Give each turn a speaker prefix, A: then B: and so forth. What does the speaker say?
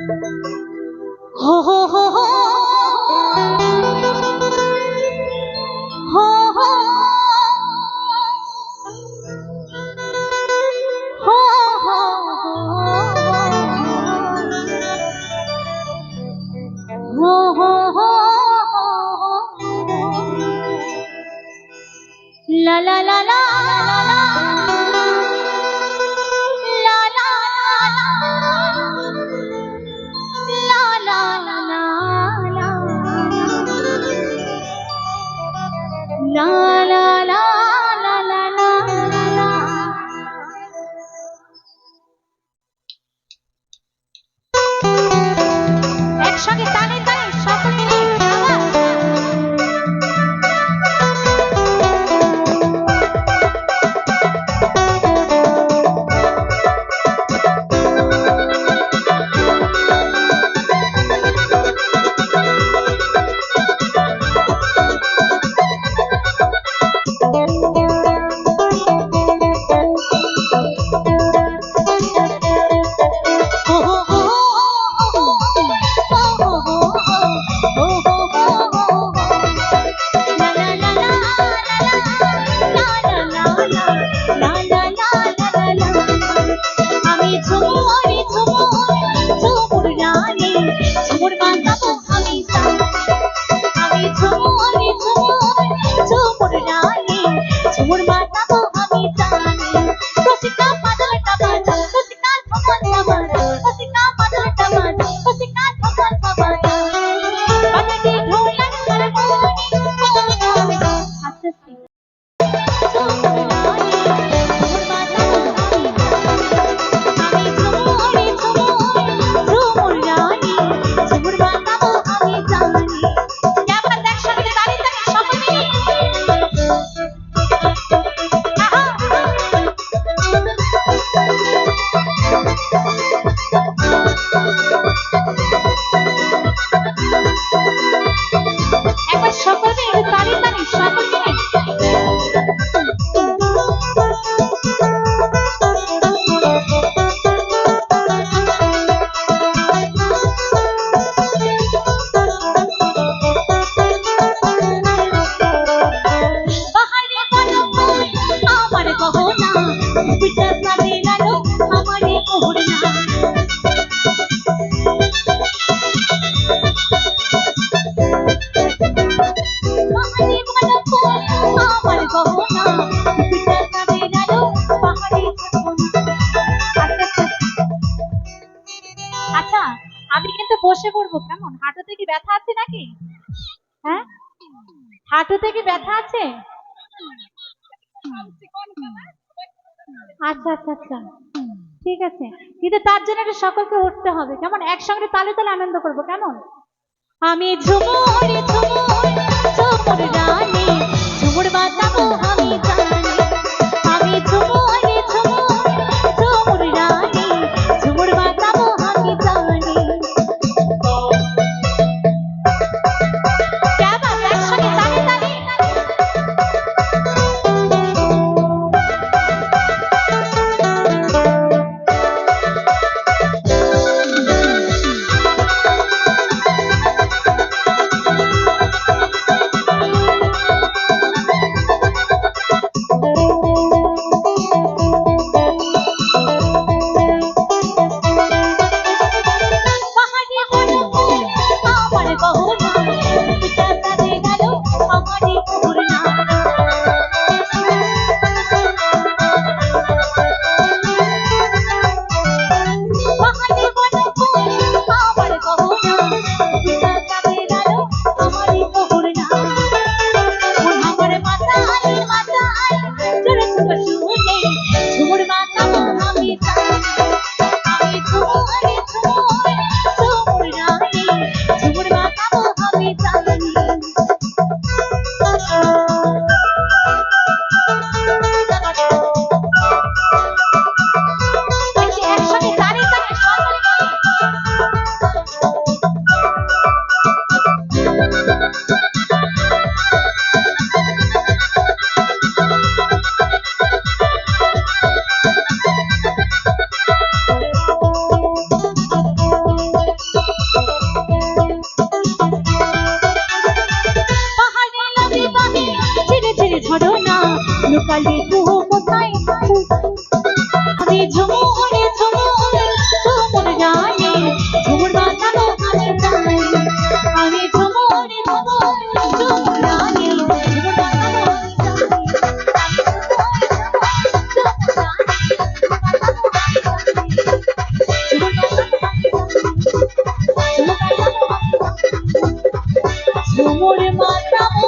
A: हो हो हो हो हो हो हो हो हो हो ला ला ला ला ला ला ला ला ला ला ला ला। একসঙ্গে তালে তালে সকল মিলে আচ্ছা আমি কিন্তু বসে পড়বো কেমন? হাঁটুতে কি ব্যথা আছে নাকি? হ্যাঁ হাঁটুতে কি ব্যথা আছে? আচ্ছা আচ্ছা আচ্ছা ঠিক আছে, কিন্তু তার জন্য একটু সকলকে উঠতে হবে কেমন? একসঙ্গে তালে তালে আনন্দ করবো কেমন? আমি ঝুমুর ঝুমুর ঝুমুর রানী ঝুমুর বাজাবো আমি জানি। আমি ঝুমুর ঝুমুর ঝুমুর রানী ঝুমুর বাজাবো আমি জানি। কেমন? একসঙ্গে তালে তালে মাতা